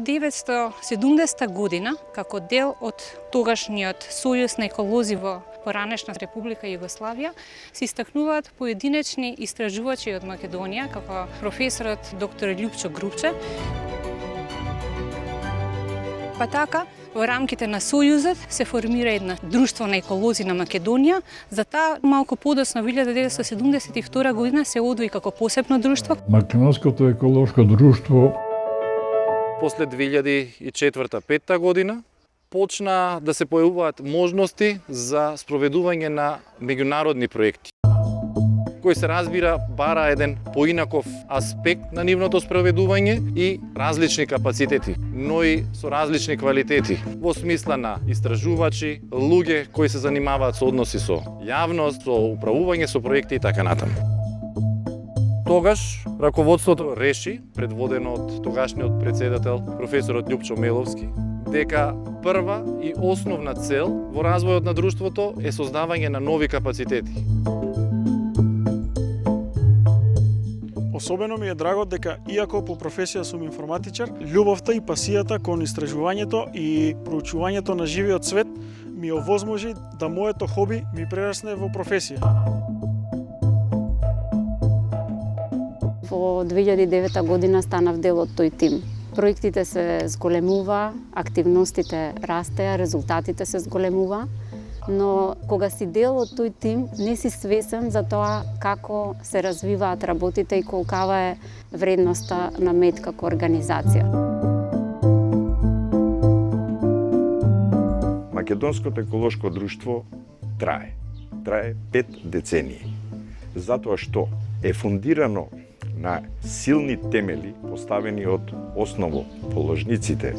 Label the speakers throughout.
Speaker 1: 1970 година, како дел од тогашниот Сојуз на еколози во поранешна Република Југославија, се истакнуваат поединечни истражувачи од Македонија, како професорот доктор Љупчо Грубче. Па така, во рамките на Сојузот се формира една друштво на еколози на Македонија. За таа малку подоцна, во 1972 година, се одвои како посебно друштво.
Speaker 2: Македонското еколошко друштво
Speaker 3: после 2004-2005 година почна да се појавуваат можности за спроведување на меѓународни проекти, кој се разбира бара еден поинаков аспект на нивното спроведување и различни капацитети, но и со различни квалитети, во смисла на истражувачи, луѓе кои се занимаваат со односи со јавност, со управување со проекти и така натаму. Тогаш раководството реши, предводено од тогашниот председател професорот Љупчо Меловски, дека прва и основна цел во развојот на друштвото е создавање на нови капацитети.
Speaker 4: Особено ми е драго дека, иако по професија сум информатичар, љубовта и пасијата кон истражувањето и проучувањето на живиот свет ми овозможи да моето хоби ми прерасне во професија.
Speaker 5: Во 2009 година станав дел од тој тим. Проектите се зголемува, активностите растеа, резултатите се зголемува, но кога си дел од тој тим, не си свесен за тоа како се развиваат работите и колкава е вредноста на МЕД како организација.
Speaker 6: Македонското еколошко друштво трае 5 децении, затоа што е фундирано на силни темели поставени од основоположниците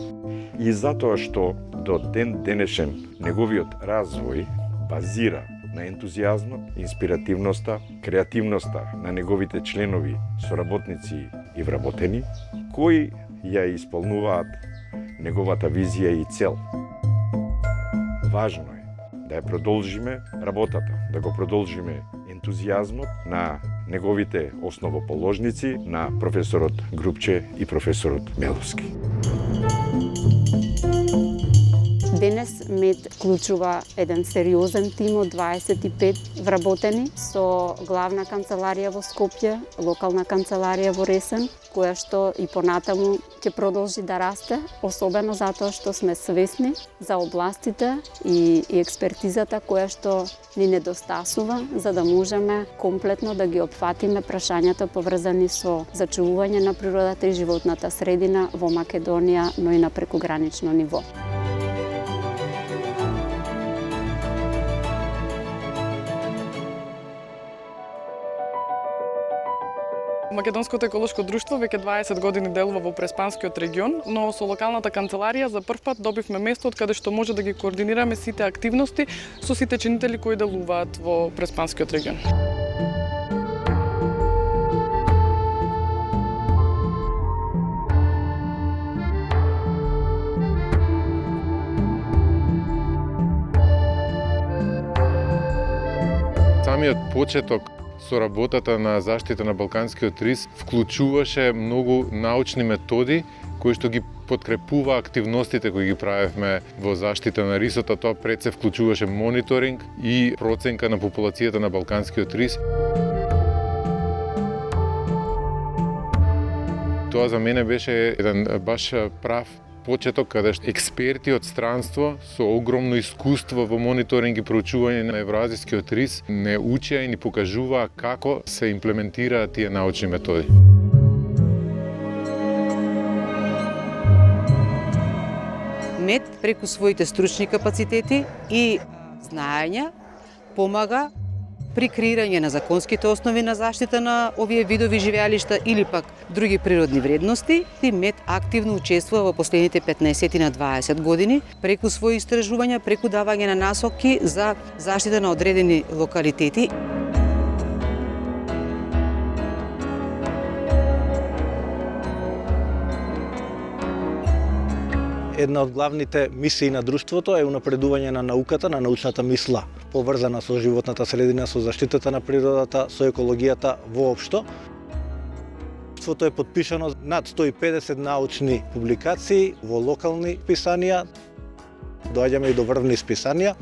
Speaker 6: и затоа што до ден денешен неговиот развој базира на ентузијазмот, инспиративноста, креативноста на неговите членови, соработници и вработени, кои ја исполнуваат неговата визија и цел. Важно е да ја продолжиме работата, да го продолжиме ентузијазмот на неговите основоположници, на професорот Грубче и професорот Меловски.
Speaker 5: Денес МЕД вклучува еден сериозен тим од 25 вработени со главна канцеларија во Скопје, локална канцеларија во Ресен, која што и понатаму ќе продолжи да расте, особено затоа што сме свесни за областите и експертизата која што ни недостасува, за да можеме комплетно да ги опфатиме прашањата поврзани со зачувување на природата и животната средина во Македонија, но и на прекугранично ниво.
Speaker 7: Македонското еколошко друштво веќе 20 години делува во Преспанскиот регион, но со локалната канцеларија за прв пат добивме место од каде што може да ги координираме сите активности со сите чинители кои делуваат во Преспанскиот регион.
Speaker 8: Самиот почеток со работата на заштита на балканскиот рис вклучуваше многу научни методи кои што ги подкрепува активностите кои ги правевме во заштита на рисот, а тоа пред се вклучуваше мониторинг и проценка на популацијата на балканскиот рис. Тоа за мене беше еден баш прав почеток каде експерти од странство со огромно искуство во мониторинг и проучување на евроазискиот рис не учеа и ни покажуваа како се имплементираат тие научни методи.
Speaker 9: МЕД преку своите стручни капацитети и знаења помага при креирање на законските основи на заштита на овие видови живеалишта или пак други природни вредности. И МЕД активно учествува во последните 15 на 20 години преку своји истражувања, преку давање на насоки за заштита на одредени локалитети.
Speaker 10: Една од главните мисии на друштвото е унапредување на науката, на научната мисла, поврзана со животната средина, со заштитата на природата, со екологијата воопшто. Друштвото е подпишано над 150 научни публикации во локални писанија, доаѓаме и до врвни списанија.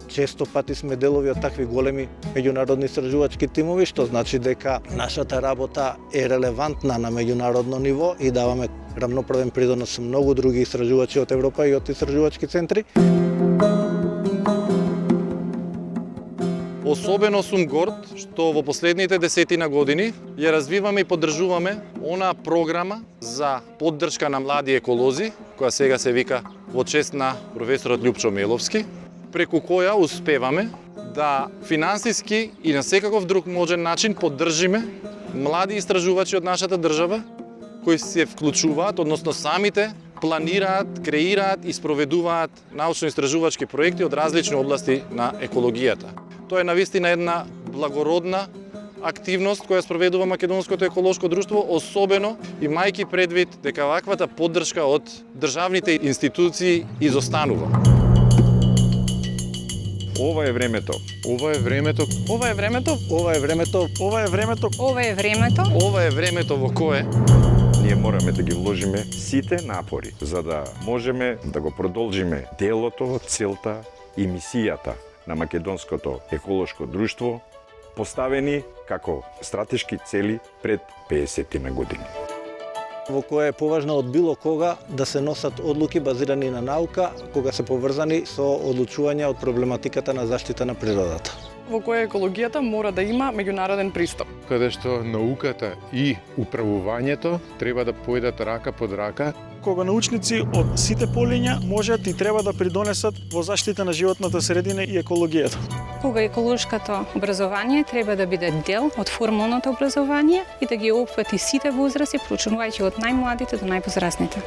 Speaker 10: Често пати сме делови од такви големи меѓународни истражувачки тимови, што значи дека нашата работа е релевантна на меѓународно ниво и даваме рамноправен придонос со многу други истражувачи од Европа и од истражувачки центри.
Speaker 3: Особено сум горд што во последните 10 години ја развиваме и поддржуваме она програма за поддршка на млади еколози, која сега се вика во чест на професорот Љупчо Меловски, преку која успеваме да финансиски и на секаков друг можен начин поддржиме млади истражувачи од нашата држава кои се вклучуваат, односно самите планираат, креираат и спроведуваат научно-истражувачки проекти од различни области на екологијата. Тоа е навистина една благородна активност која спроведува Македонското еколошко друштво, особено имајќи предвид дека ваквата поддршка од државните институции изостанува.
Speaker 6: Ова е времето.
Speaker 8: Ова е времето.
Speaker 7: Ова е времето.
Speaker 4: Ова е времето. Ова е времето.
Speaker 1: Ова е времето.
Speaker 3: Ова е времето во кое
Speaker 6: Ние мораме да ги вложиме сите напори за да можеме да го продолжиме делото, целта и мисијата на Македонското еколошко друштво, поставени како стратешки цели пред 50 на години.
Speaker 10: Во кое е поважно од било кога да се носат одлуки базирани на наука, кога се поврзани со одлучување од проблематиката на заштита на природата.
Speaker 7: Во која екологијата мора да има меѓународен пристап.
Speaker 8: Каде што науката и управувањето треба да појдат рака под рака.
Speaker 4: Кога научници од сите полиња можат и треба да придонесат во заштита на животната средина и екологијата.
Speaker 1: Кога еколошкото образование треба да биде дел од формалното образование и да ги опфати сите возрасти, почнувајќи од најмладите до највозрасните.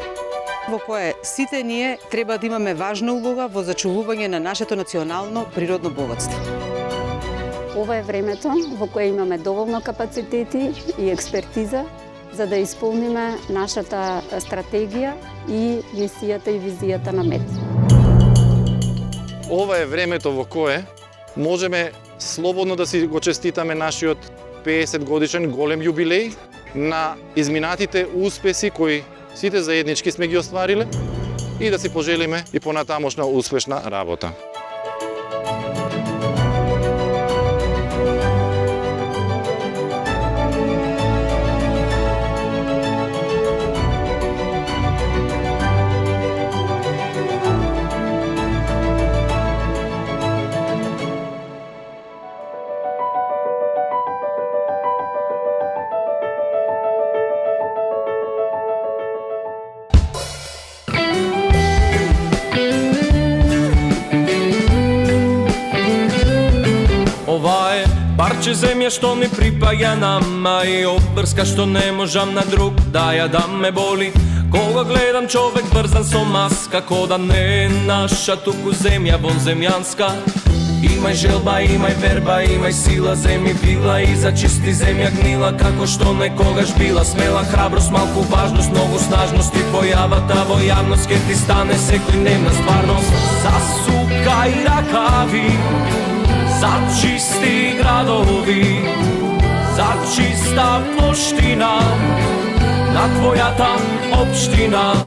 Speaker 9: Во кое сите ние треба да имаме важна улога во зачувување на нашето национално природно богатство.
Speaker 5: Ова е времето во кое имаме доволно капацитети и експертиза за да исполниме нашата стратегија и мисијата и визијата на МЕД.
Speaker 3: Ова е времето во кое можеме слободно да си го честитаме нашиот 50 годишен голем јубилеј на изминатите успеси кои сите заеднички сме ги оствариле и да си пожелиме и понатамошна успешна работа.
Speaker 11: Парче земја што ми припаѓа нама и обврска што не можам на друг да ја дам ме боли. Кога гледам човек врзан со маска, ко да не е наша, туку земја вонземјанска. Имај желба, имај верба, имај сила, земи била и за чисти земја гнила, како што некогаш била. Смела храброст, малку важност, многу снажност и појавата во јавност ке ти стане секојдневна стварност. Засукај ракави за чисти градови, за чиста поштина на твојата општина.